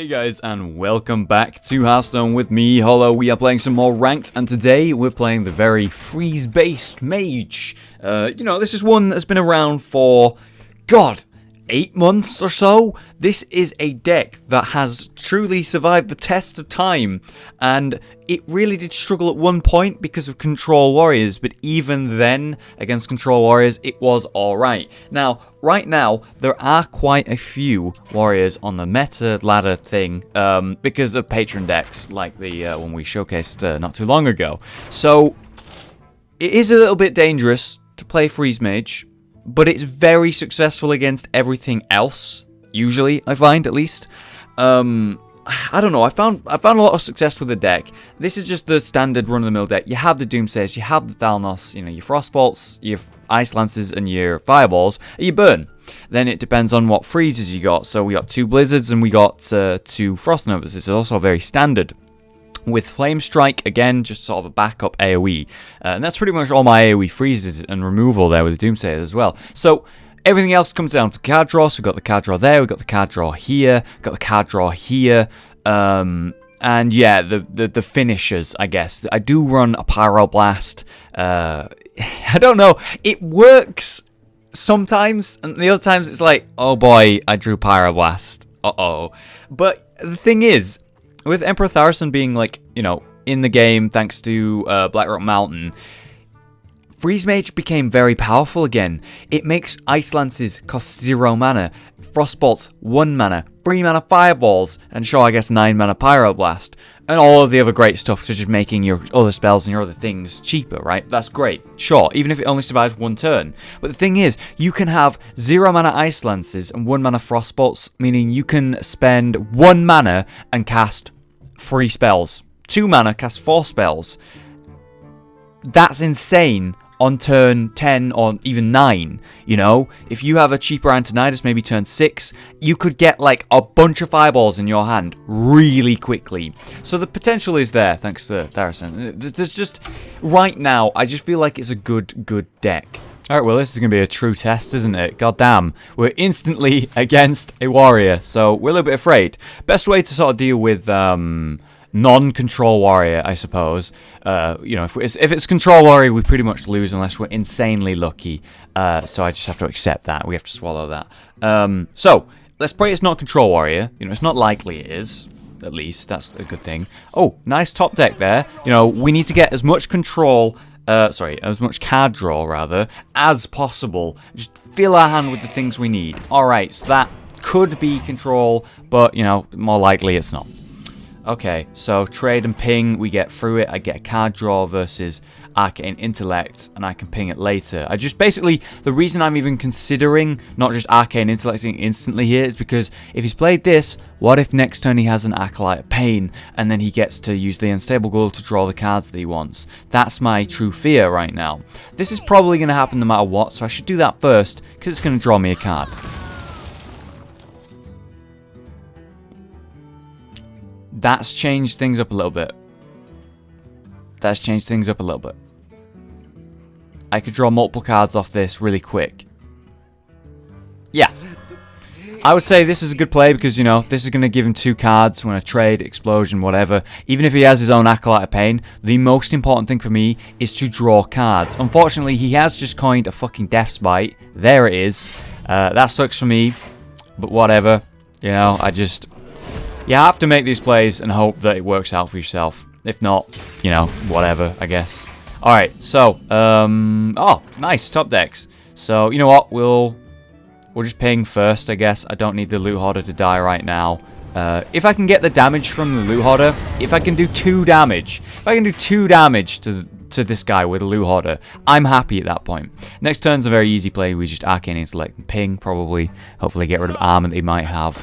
Hey guys, and welcome back to Hearthstone with me, Hollow. We are playing some more ranked, and today we're playing the very freeze-based mage. This is one that's been around for, God, 8 months or so. This is a deck that has truly survived the test of time, and it really did struggle at one point because of control warriors, but even then, against control warriors, it was alright. Now, right now, there are quite a few warriors on the meta ladder thing, because of patron decks, like the one we showcased not too long ago. So, it is a little bit dangerous to play Freeze Mage, but it's very successful against everything else, usually, I find, at least. I don't know, I found a lot of success with the deck. This is just the standard run-of-the-mill deck. You have the Doomsayers, you have the Thalnos, your Frostbolts, your Ice Lances, and your Fireballs, and you burn. Then it depends on what freezes you got. So we got 2 Blizzards and we got 2 Frost Novas. It's also very standard. With Flame Strike, again, just sort of a backup AoE. And that's pretty much all my AoE freezes and removal there with the Doomsayers as well. So everything else comes down to card draw. So we've got the card draw there, we've got the card draw here, got the card draw here. And yeah, the finishers, I guess. I do run a Pyroblast. I don't know. It works sometimes, and the other times it's like, oh boy, I drew Pyroblast. Uh-oh. But the thing is, with Emperor Thaurissan being, in the game thanks to Blackrock Mountain, Freeze Mage became very powerful again. It makes Ice Lances cost 0 mana, Frostbolts 1 mana, 3 mana Fireballs, and sure, I guess 9 mana Pyroblast, and all of the other great stuff, such as making your other spells and your other things cheaper, right? That's great, sure, even if it only survives 1 turn. But the thing is, you can have 0 mana Ice Lances and 1 mana Frostbolts, meaning you can spend 1 mana and cast 3 spells. 2 mana, cast 4 spells. That's insane. On turn 10 or even 9, if you have a cheaper Antonidas, maybe turn 6, you could get like a bunch of Fireballs in your hand really quickly. So the potential is there, thanks to Thaurissan. There's just, right now, I just feel like it's a good deck. Alright, well, this is going to be a true test, isn't it? God damn, we're instantly against a warrior, so we're a little bit afraid. Best way to sort of deal with non-control warrior, I suppose. If it's control warrior, we pretty much lose unless we're insanely lucky. So I just have to accept that. We have to swallow that. So let's pray it's not control warrior. It's not likely it is. At least that's a good thing. Oh, nice top deck there. We need to get as much control. As much card draw rather as possible. Just fill our hand with the things we need. All right, so that could be control, but more likely it's not. Okay, so trade and ping, we get through it. I get a card draw versus Arcane Intellect, and I can ping it later. The reason I'm even considering not just Arcane Intellecting instantly here is because if he's played this, what if next turn he has an Acolyte of Pain, and then he gets to use the Unstable Goal to draw the cards that he wants? That's my true fear right now. This is probably going to happen no matter what, so I should do that first, because it's going to draw me a card. That's changed things up a little bit. I could draw multiple cards off this really quick. Yeah. I would say this is a good play because, this is going to give him 2 cards when I trade, explosion, whatever. Even if he has his own Acolyte of Pain, the most important thing for me is to draw cards. Unfortunately, he has just coined a fucking Death's Bite. There it is. That sucks for me, but whatever. You have to make these plays and hope that it works out for yourself. If not, whatever, I guess. Alright, so, nice, top decks. So, you know what, we'll just ping first, I guess. I don't need the Loot Hoarder to die right now. If I can get the damage from the Loot Hoarder, if I can do 2 damage to this guy with a Loot Hoarder, I'm happy at that point. Next turn's a very easy play. We just Arcane Intellect and ping, probably. Hopefully get rid of armor that he might have.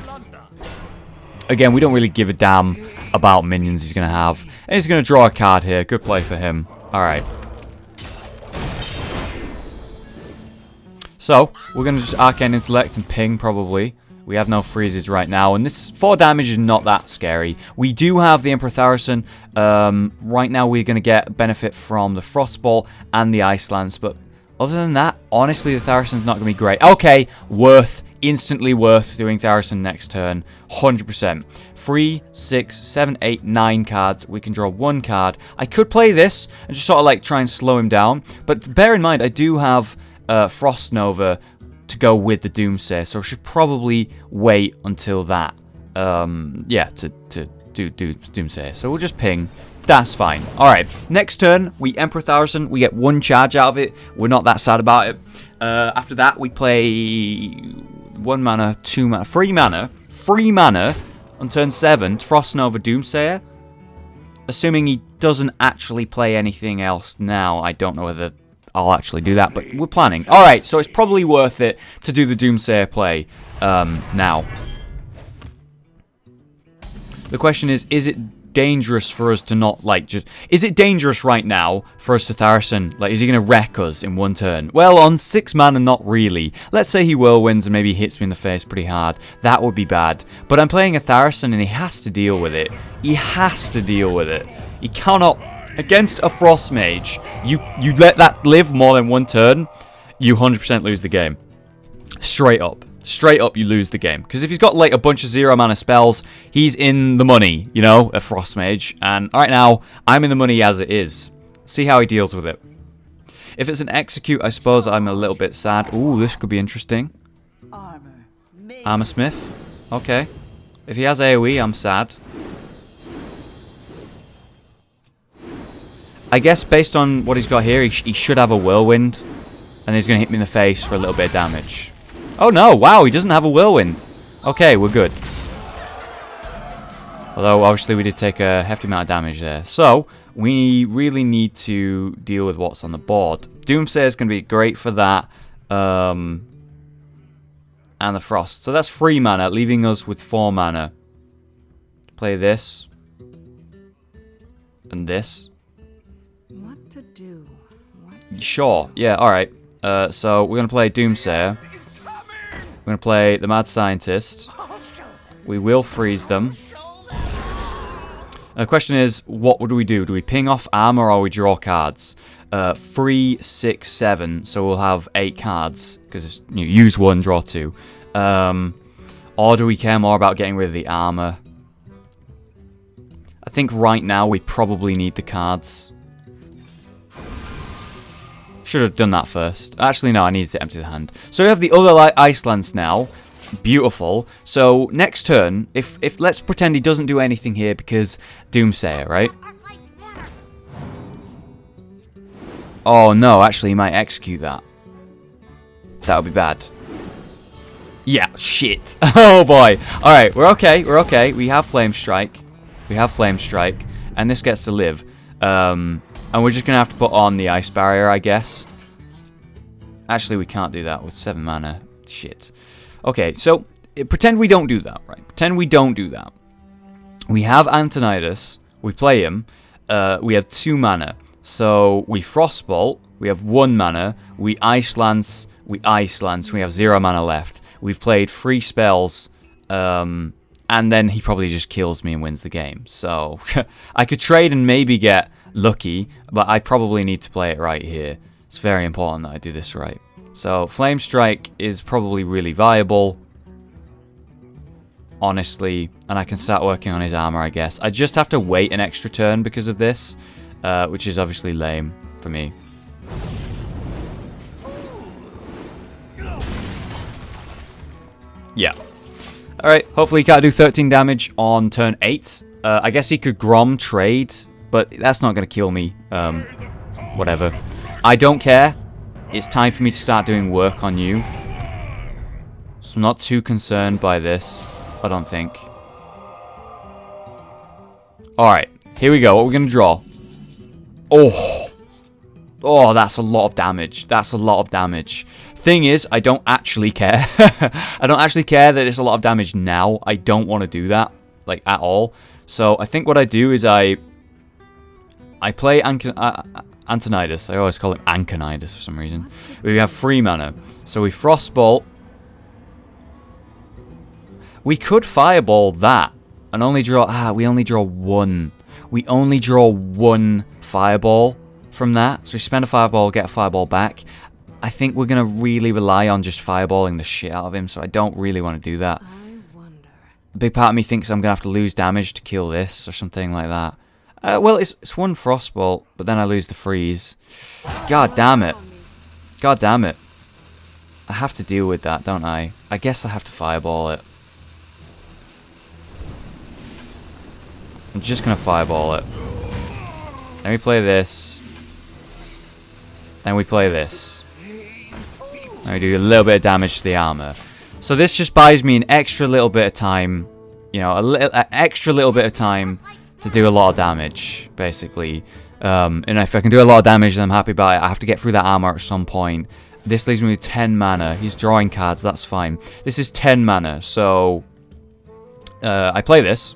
Again, we don't really give a damn about minions he's going to have. And he's going to draw a card here. Good play for him. Alright. So, we're going to just Arcane Intellect and ping, probably. We have no freezes right now. And this 4 damage is not that scary. We do have the Emperor Thaurissan. Right now, we're going to get benefit from the Frostbolt and the Ice Lance. But other than that, honestly, the Thaurissan's not going to be great. Okay, worth instantly worth doing Tharison next turn. 100%. 3, 6, 7, 8, 9 cards. We can draw 1 card. I could play this and just sort of like try and slow him down. But bear in mind, I do have Frost Nova to go with the Doomsayer, so I should probably wait until that. Yeah, to do Doomsayer. So we'll just ping. That's fine. Alright, next turn, we Emperor Tharison. We get 1 charge out of it. We're not that sad about it. After that, we play 1 mana, 2 mana, 3 mana. 3 mana on turn 7, Frost Nova Doomsayer. Assuming he doesn't actually play anything else now. I don't know whether I'll actually do that, but we're planning. Alright, so it's probably worth it to do the Doomsayer play now. The question is it dangerous for us to not, like, just... Is it dangerous right now for us to Tharison? Like, is he going to wreck us in 1 turn? Well, on 6 mana, not really. Let's say he whirlwinds and maybe hits me in the face pretty hard. That would be bad. But I'm playing a Tharison and he has to deal with it. He has to deal with it. He cannot... Against a Frost Mage, you let that live more than 1 turn, you 100% lose the game. Straight up. Straight up, you lose the game. Because if he's got, like, a bunch of 0 mana spells, he's in the money, you know, a Frost Mage. And right now, I'm in the money as it is. See how he deals with it. If it's an execute, I suppose I'm a little bit sad. Ooh, this could be interesting. Armor Smith. Okay. If he has AoE, I'm sad. I guess based on what he's got here, he should have a Whirlwind. And he's going to hit me in the face for a little bit of damage. Oh no, wow, he doesn't have a Whirlwind. Okay, we're good. Although, obviously, we did take a hefty amount of damage there. So, we really need to deal with what's on the board. Doomsayer is going to be great for that. And the Frost. So that's 3 mana, leaving us with 4 mana. Play this. And this. What to do? Sure, yeah, alright. So we're going to play Doomsayer. We're going to play the Mad Scientist. We will freeze them. The question is, what would we do? Do we ping off armor or we draw cards? 3, 6, 7, so we'll have 8 cards. Because you use 1, draw 2. Or do we care more about getting rid of the armor? I think right now we probably need the cards. Should have done that first. Actually, no, I needed to empty the hand. So we have the other Icelands now. Beautiful. So next turn, if let's pretend he doesn't do anything here because Doomsayer, right? Oh no, actually he might execute that. That would be bad. Yeah, shit. Oh boy. Alright, we're okay, we're okay. We have Flame Strike. We have Flame Strike. And this gets to live. And we're just going to have to put on the Ice Barrier, I guess. Actually, we can't do that with 7 mana. Shit. Okay, so pretend we don't do that, right? Pretend we don't do that. We have Antonidas. We play him. We have 2 mana. So we Frostbolt. We have 1 mana. We Ice Lance. We Ice Lance. We have 0 mana left. We've played 3 spells. And then he probably just kills me and wins the game. So I could trade and maybe get lucky, but I probably need to play it right here. It's very important that I do this right. So Flame Strike is probably really viable, honestly, and I can start working on his armor, I guess. I just have to wait an extra turn because of this, which is obviously lame for me. Yeah. Alright, hopefully he can't do 13 damage on turn 8. I guess he could Grom trade, but that's not going to kill me. Whatever. I don't care. It's time for me to start doing work on you. So I'm not too concerned by this, I don't think. Alright, here we go. What we're going to draw. Oh. Oh, that's a lot of damage. That's a lot of damage. Thing is, I don't actually care. I don't actually care that it's a lot of damage now. I don't want to do that, like, at all. So I think what I do is I play Antonidas. I always call it Anconidas for some reason. We have 3 mana. So we Frostbolt. We could Fireball that and only draw... we only draw 1. We only draw 1 Fireball from that. So we spend a Fireball, get a Fireball back. I think we're going to really rely on just fireballing the shit out of him, so I don't really want to do that. I wonder. A big part of me thinks I'm going to have to lose damage to kill this, or something like that. Well, it's one Frostbolt, but then I lose the freeze. God damn it. God damn it. I have to deal with that, don't I? I guess I have to fireball it. I'm just going to fireball it. Then we play this. Then we play this. And we do a little bit of damage to the armor. So this just buys me an extra little bit of time. You know, an extra little bit of time to do a lot of damage, basically. And if I can do a lot of damage, then I'm happy about it. I have to get through that armor at some point. This leaves me with 10 mana. He's drawing cards, that's fine. This is 10 mana, so... I play this.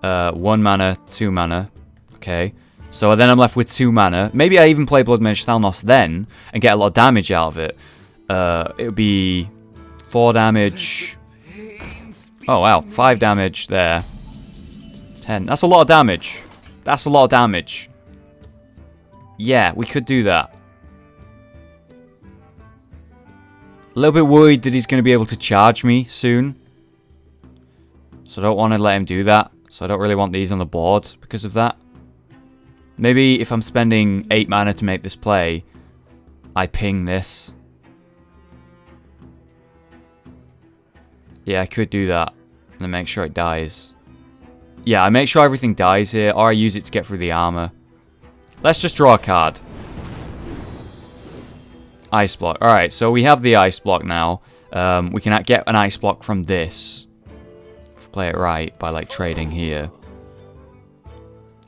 1 mana, 2 mana. Okay. So then I'm left with 2 mana. Maybe I even play Blood Mage Thalnos then, and get a lot of damage out of it. It would be 4 damage. Oh wow, 5 damage there. 10. That's a lot of damage. That's a lot of damage. Yeah, we could do that. A little bit worried that he's going to be able to charge me soon. So I don't want to let him do that. So I don't really want these on the board because of that. Maybe if I'm spending 8 mana to make this play, I ping this. Yeah, I could do that. And then make sure it dies. Yeah, I make sure everything dies here, or I use it to get through the armor. Let's just draw a card. Ice block. Alright, so we have the ice block now. We can get an ice block from this. If we play it right, by like trading here.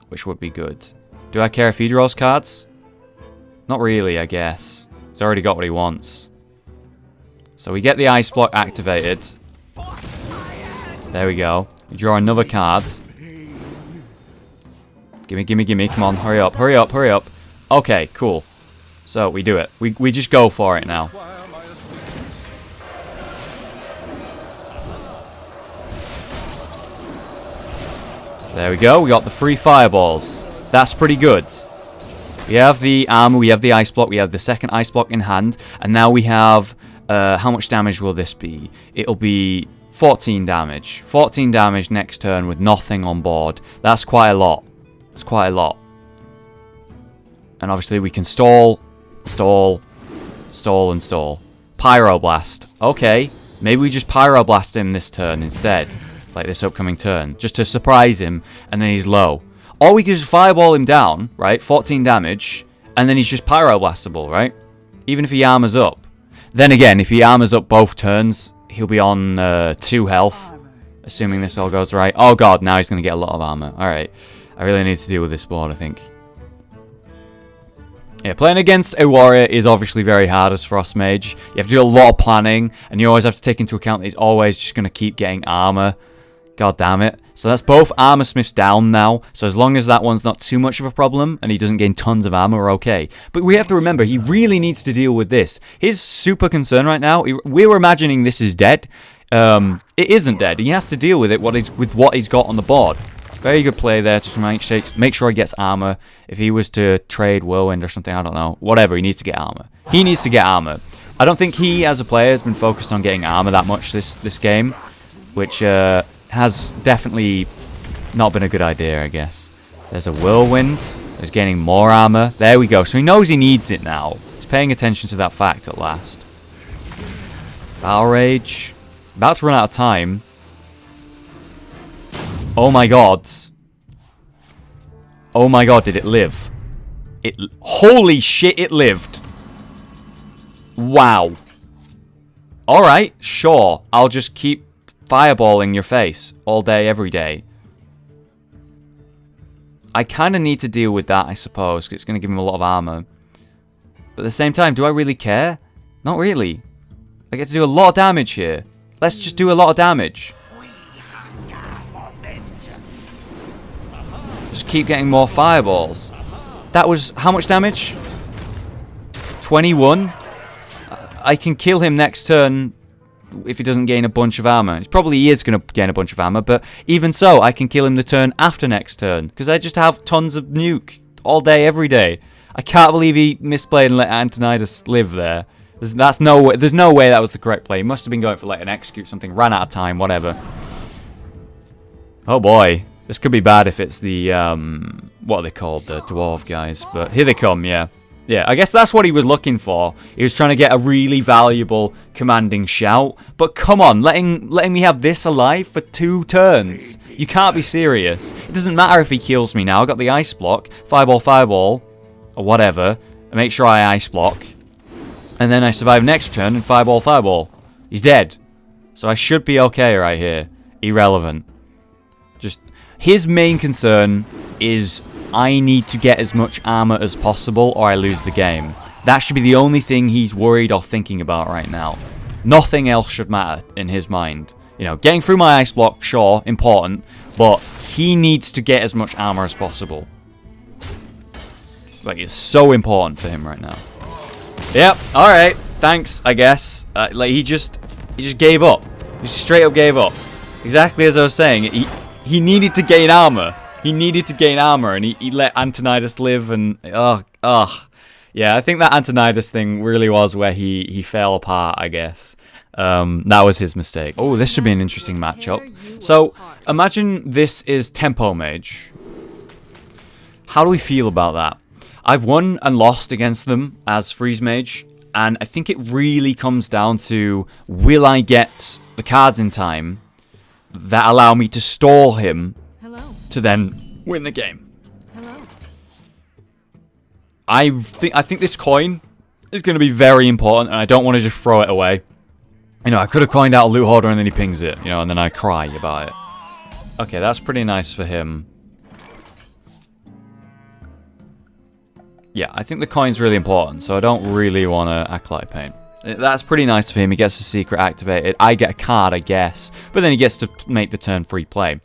Which would be good. Do I care if he draws cards? Not really, I guess. He's already got what he wants. So we get the ice block activated. There we go. We draw another card. Gimme, gimme, gimme. Come on, hurry up, hurry up, hurry up. Okay, cool. So we do it. We just go for it now. There we go. We got the 3 fireballs. That's pretty good. We have the armor, we have the ice block, we have the second ice block in hand, and now we have... how much damage will this be? It'll be 14 damage. 14 damage next turn with nothing on board. That's quite a lot. It's quite a lot. And obviously we can stall, stall, stall, and stall. Pyroblast. Okay. Maybe we just Pyroblast him this turn instead. Like this upcoming turn. Just to surprise him, and then he's low. Or we could just Fireball him down, right? 14 damage, and then he's just Pyroblastable, right? Even if he armors up. Then again, if he armors up both turns, he'll be on 2 health. Assuming this all goes right. Oh god, now he's going to get a lot of armor. Alright. I really need to deal with this board, I think. Yeah, playing against a warrior is obviously very hard as Frost Mage. You have to do a lot of planning, and you always have to take into account that he's always just going to keep getting armor. God damn it. So that's both armor smiths down now. So as long as that one's not too much of a problem, and he doesn't gain tons of armor, we're okay. But we have to remember, he really needs to deal with this. His super concern right now, we were imagining this is dead. It isn't dead. He has to deal with it with what he's got on the board. Very good play there to make sure he gets armor. If he was to trade Whirlwind or something, I don't know. Whatever, he needs to get armor. He needs to get armor. I don't think he, as a player, has been focused on getting armor that much this game. Which has definitely not been a good idea, I guess. There's a Whirlwind. He's gaining more armor. There we go. So he knows he needs it now. He's paying attention to that fact at last. Battle Rage. About to run out of time. Oh my god. Oh my god, did it live? Holy shit, it lived. Wow. Alright, sure. I'll just keep fireballing your face all day, every day. I kind of need to deal with that, I suppose, because it's going to give him a lot of armor. But at the same time, do I really care? Not really. I get to do a lot of damage here. Let's just do a lot of damage. Just keep getting more fireballs. That was how much damage? 21? I can kill him next turn if he doesn't gain a bunch of armor. He is going to gain a bunch of armor, but even so, I can kill him the turn after next turn. Because I just have tons of nuke all day, every day. I can't believe he misplayed and let Antonidas live there. There's no way that was the correct play. He must have been going for like an execute something, ran out of time, whatever. Oh boy. This could be bad if it's the, what are they called? The dwarf guys. But here they come, yeah. Yeah, I guess that's what he was looking for. He was trying to get a really valuable commanding shout. But come on, letting me have this alive for 2 turns. You can't be serious. It doesn't matter if he kills me now. I got the ice block, fireball, or whatever. I make sure I ice block. And then I survive next turn and fireball. He's dead. So I should be okay right here. Irrelevant. Just, his main concern is I need to get as much armor as possible or I lose the game. That should be the only thing he's worried or thinking about right now. Nothing else should matter in his mind. You know, getting through my ice block, sure, important, but he needs to get as much armor as possible. Like, it's so important for him right now. Yep, alright, thanks, I guess. Like, he just gave up. He straight up gave up. Exactly as I was saying, he needed to gain armor. He needed to gain armor, and he let Antonidas live, and yeah, I think that Antonidas thing really was where he fell apart, I guess. That was his mistake. Oh, this should be an interesting matchup. So, imagine this is Tempo Mage. How do we feel about that? I've won and lost against them as Freeze Mage, and I think it really comes down to, will I get the cards in time that allow me to stall him to then win the game? I think this coin is going to be very important, and I don't want to just throw it away. You know, I could have coined out a loot hoarder and then he pings it, you know, and then I cry about it. Okay, that's pretty nice for him. Yeah, I think the coin's really important, so I don't really want to Acolyte Paint. That's pretty nice for him. He gets the secret activated. I get a card, I guess. But then he gets to make the turn free play.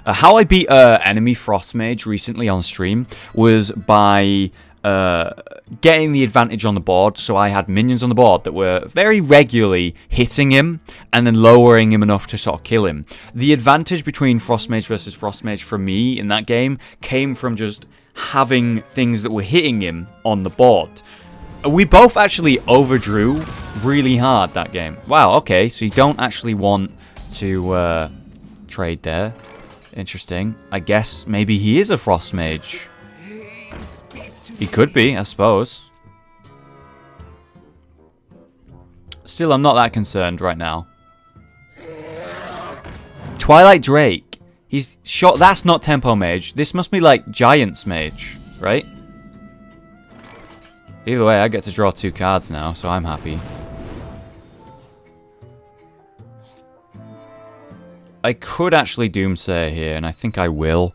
How I beat enemy Frost Mage recently on stream was by getting the advantage on the board. So I had minions on the board that were very regularly hitting him and then lowering him enough to sort of kill him. The advantage between Frost Mage versus Frost Mage for me in that game came from just having things that were hitting him on the board. We both actually overdrew really hard that game. Wow, okay, so you don't actually want to trade there. Interesting. I guess maybe he is a Frost Mage. He could be, I suppose. Still, I'm not that concerned right now. Twilight Drake. He's shot. That's not Tempo Mage. This must be like Giants Mage, right? Either way, I get to draw 2 cards now, so I'm happy. I could actually Doomsayer here, and I think I will.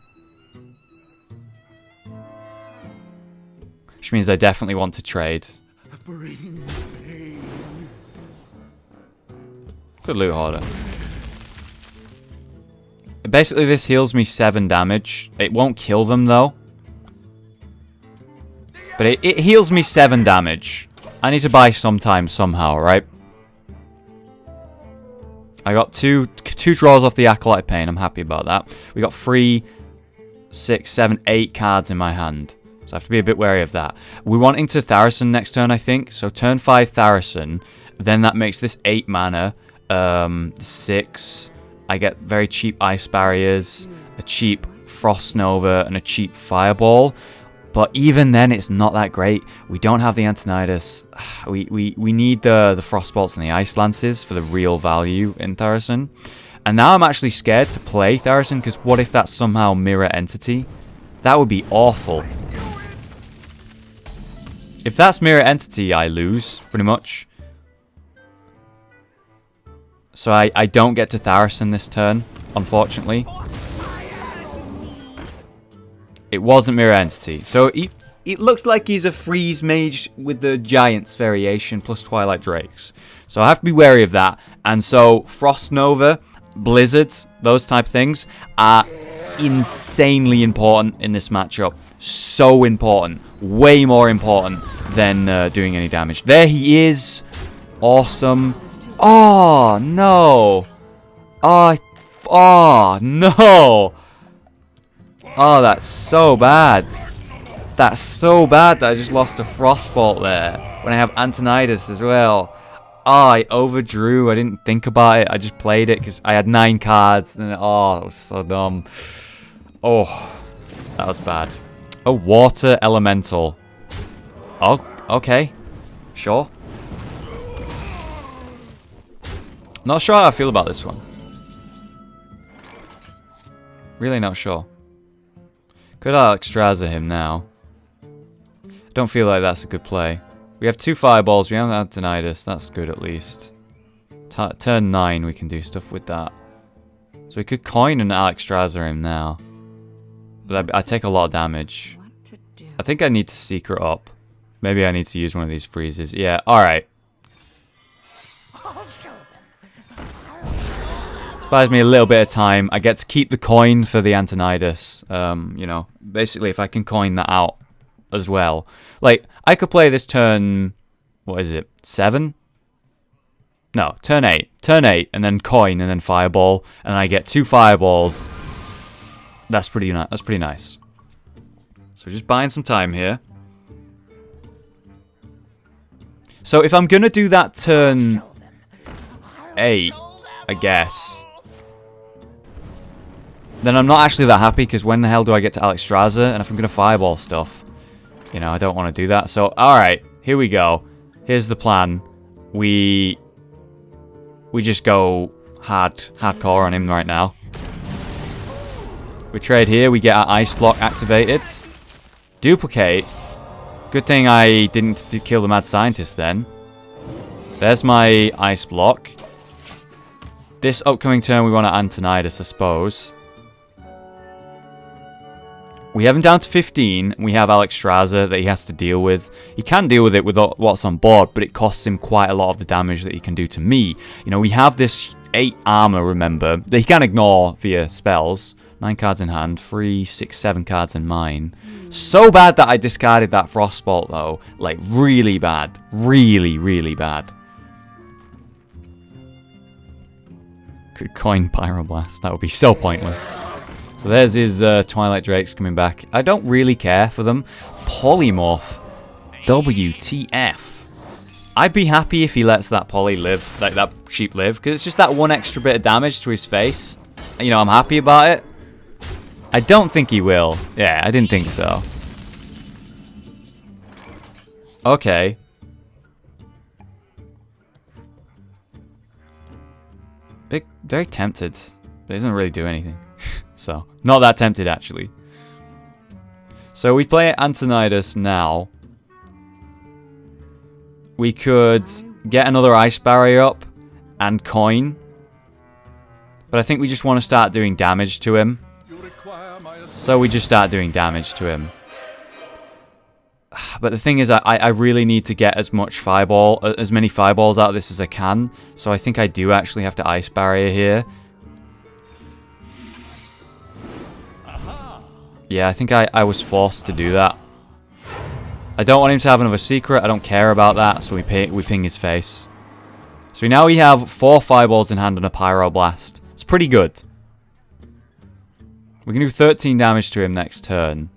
Which means I definitely want to trade. Good loot hoarder. Basically, this heals me 7 damage. It won't kill them, though. But it heals me 7 damage. I need to buy sometime, somehow, right? I got two draws off the Acolyte Pain. I'm happy about that. We got 3, 6, 7, 8 cards in my hand. So I have to be a bit wary of that. We're wanting to Tharison next turn, I think. So turn 5 Tharison. Then that makes this 8 mana. 6. I get very cheap Ice Barriers, a cheap Frost Nova, and a cheap Fireball. But even then, it's not that great. We don't have the Antonidas. We need the Frostbolts and the Ice Lances for the real value in Tharison. And now I'm actually scared to play Tharison, because what if that's somehow Mirror Entity? That would be awful. If that's Mirror Entity, I lose, pretty much. So I don't get to Tharison this turn, unfortunately. It wasn't Mirror Entity. So it looks like he's a Freeze Mage with the Giants variation plus Twilight Drakes. So I have to be wary of that. And so Frost Nova, Blizzards, those type of things are insanely important in this matchup. So important. Way more important than doing any damage. There he is. Awesome. Oh, no. Oh, no. Oh, that's so bad. That's so bad that I just lost a Frostbolt there. When I have Antonidas as well. Oh, I overdrew. I didn't think about it. I just played it because I had 9 cards. And oh, that was so dumb. Oh, that was bad. A water elemental. Oh, okay. Sure. Not sure how I feel about this one. Really not sure. Could Alexstrasza him now. Don't feel like that's a good play. We have 2 fireballs. We haven't had Tinnitus. That's good at least. Turn 9, we can do stuff with that. So we could coin and Alexstrasza him now. But I take a lot of damage. I think I need to secret up. Maybe I need to use one of these freezes. Yeah, alright. Buys me a little bit of time. I get to keep the coin for the Antonidas. You know, basically if I can coin that out as well. Like, I could play this turn, what is it, 7? No, turn 8. Turn 8, and then coin, and then fireball, and I get 2 fireballs. That's pretty nice. So just buying some time here. So if I'm gonna do that turn 8, I guess, then I'm not actually that happy, because when the hell do I get to Alexstrasza? And if I'm gonna fireball stuff, you know, I don't want to do that. So, alright, here we go. Here's the plan. We just go hardcore on him right now. We trade here, we get our ice block activated. Duplicate. Good thing I didn't kill the mad scientist then. There's my ice block. This upcoming turn we want to Antonidas, I suppose. We have him down to 15. We have Alexstrasza that he has to deal with. He can deal with it with what's on board, but it costs him quite a lot of the damage that he can do to me. You know, we have this 8 armor, remember, that he can ignore via spells. 9 cards in hand, 3, 6, 7 cards in mine. So bad that I discarded that Frostbolt, though. Like, really bad. Really, really bad. Could coin Pyroblast. That would be so pointless. So there's his Twilight Drakes coming back. I don't really care for them. Polymorph. WTF. I'd be happy if he lets that poly live, like that sheep live, because it's just that 1 extra bit of damage to his face. You know, I'm happy about it. I don't think he will. Yeah, I didn't think so. Okay. Very tempted, but he doesn't really do anything. So, not that tempted, actually. So, we play Antonidas now. We could get another ice barrier up and coin. But I think we just want to start doing damage to him. So, we just start doing damage to him. But the thing is, I really need to get as many fireballs out of this as I can. So, I think I do actually have to ice barrier here. Yeah, I think I was forced to do that. I don't want him to have another secret. I don't care about that. So we ping his face. So now we have 4 fireballs in hand and a Pyroblast. It's pretty good. We can do 13 damage to him next turn,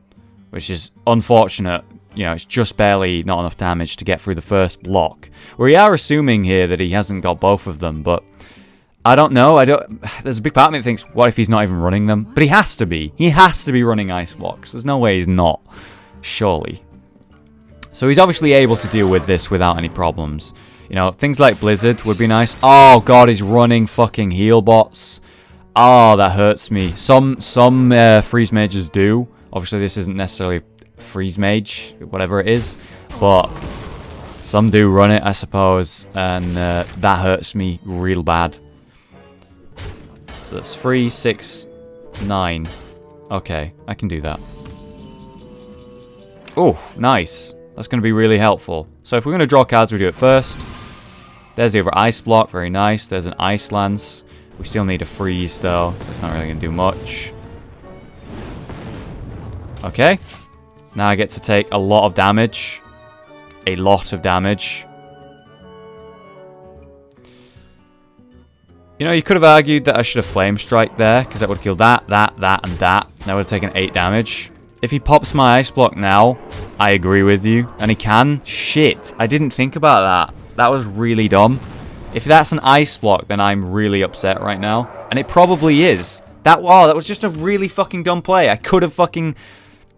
which is unfortunate. You know, it's just barely not enough damage to get through the first block. We are assuming here that he hasn't got both of them, but I don't know. There's a big part of me that thinks, what if he's not even running them? But he has to be. He has to be running ice blocks. There's no way he's not. Surely. So he's obviously able to deal with this without any problems. You know, things like Blizzard would be nice. Oh god, he's running fucking heal bots. Oh, that hurts me. Some Freeze Mages do. Obviously, this isn't necessarily Freeze Mage, whatever it is, but some do run it, I suppose, and that hurts me real bad. So that's 3, 6, 9. Okay, I can do that. Oh, nice. That's going to be really helpful. So if we're going to draw cards, we do it first. There's the other ice block, very nice. There's an ice lance. We still need a freeze though, so it's not really going to do much. Okay. Now I get to take a lot of damage. A lot of damage. You know, you could have argued that I should have Flame Strike there, because that would have killed that, and that. And that would have taken 8 damage. If he pops my ice block now, I agree with you. And he can. Shit. I didn't think about that. That was really dumb. If that's an ice block, then I'm really upset right now. And it probably is. That was just a really fucking dumb play. I could have fucking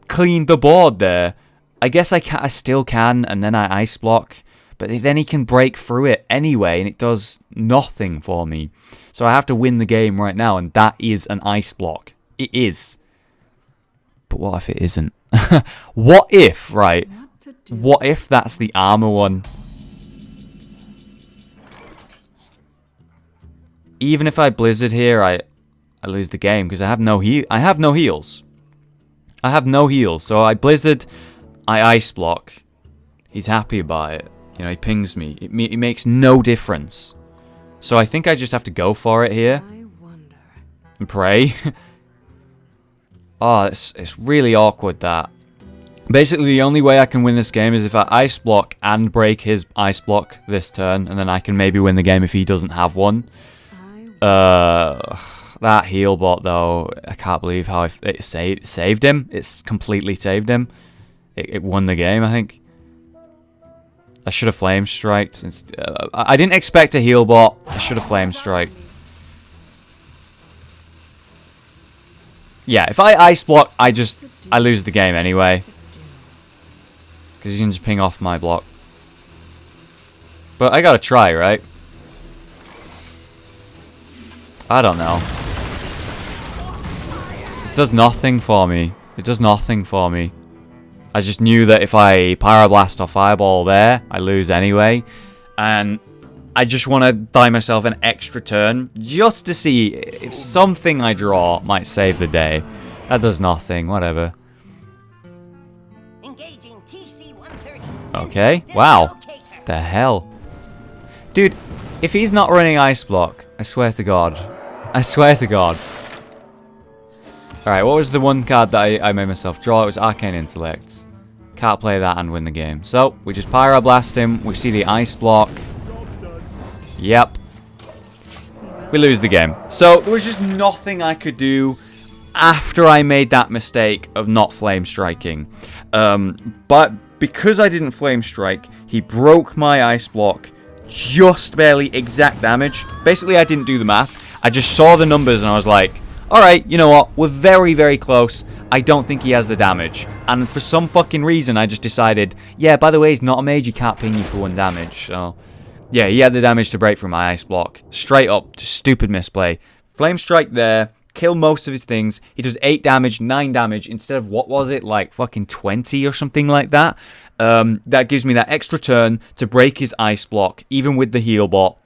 cleaned the board there. I guess I still can, and then I ice block. But then he can break through it anyway, and it does nothing for me. So I have to win the game right now, and that is an ice block. It is. But what if it isn't? What if, right? What if that's the armor one? Even if I blizzard here, I lose the game because I have no heals. I have no heals. So I blizzard, I ice block. He's happy about it. You know, he pings me. It makes no difference. So I think I just have to go for it here. And pray. Oh, it's really awkward that. Basically, the only way I can win this game is if I ice block and break his ice block this turn. And then I can maybe win the game if he doesn't have one. That heal bot, though, I can't believe how it saved him. It's completely saved him. It won the game, I think. I should have flame striked. I didn't expect a heal bot. I should have flame strike. Yeah, if I ice block, I lose the game anyway. Because he can just ping off my block. But I gotta try, right? I don't know. This does nothing for me. It does nothing for me. I just knew that if I Pyroblast or Fireball there, I lose anyway. And I just want to buy myself an extra turn just to see if something I draw might save the day. That does nothing. Whatever. Okay. Wow. The hell. Dude, if he's not running Ice Block, I swear to God. I swear to God. Alright, what was the one card that I made myself draw? It was Arcane Intellect. Can't play that and win the game. So, we just Pyroblast him. We see the Ice Block. Yep. We lose the game. So, there was just nothing I could do after I made that mistake of not Flame Striking. But because I didn't Flame Strike, he broke my Ice Block. Just barely exact damage. Basically, I didn't do the math. I just saw the numbers and I was like, alright, you know what? We're very, very close. I don't think he has the damage. And for some fucking reason, I just decided, yeah, by the way, he's not a mage. He can't ping you for 1 damage. So, yeah, he had the damage to break through my Ice Block. Straight up, just stupid misplay. Flame Strike there. Kill most of his things. He does 8 damage, 9 damage instead of, what was it, like fucking 20 or something like that. That gives me that extra turn to break his Ice Block, even with the heal bot.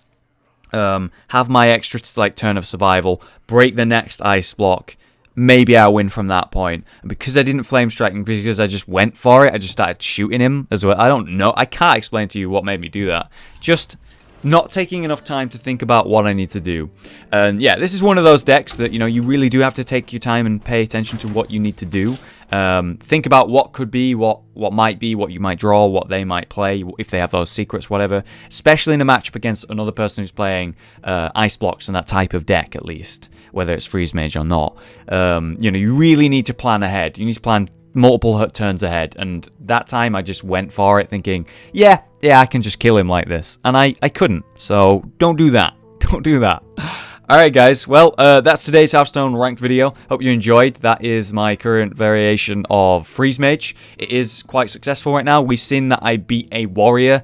Have my extra like turn of survival, break the next Ice Block. Maybe I win from that point. And because I didn't Flame Strike and because I just went for it, I just started shooting him as well. I don't know. I can't explain to you what made me do that. Just not taking enough time to think about what I need to do. And yeah, this is one of those decks that, you know, you really do have to take your time and pay attention to what you need to do. Think about what could be, what might be, what you might draw, what they might play, if they have those secrets, whatever. Especially in a matchup against another person who's playing Ice Blocks and that type of deck, at least, whether it's Freeze Mage or not. You know, you really need to plan ahead. You need to plan multiple turns ahead, and that time I just went for it thinking, yeah, I can just kill him like this, and I couldn't. So don't do that. Don't do that. Alright guys, well, that's today's Hearthstone ranked video. Hope you enjoyed. That is my current variation of Freeze Mage. It is quite successful right now. We've seen that I beat a Warrior,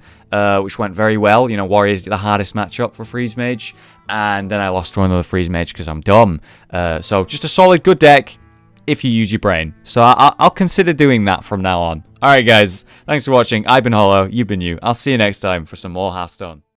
which went very well. You know, Warrior is the hardest matchup for Freeze Mage, and then I lost to another Freeze Mage because I'm dumb. So just a solid, good deck if you use your brain. So I'll consider doing that from now on. Alright guys, thanks for watching. I've been Hollow, you've been you. I'll see you next time for some more Hearthstone.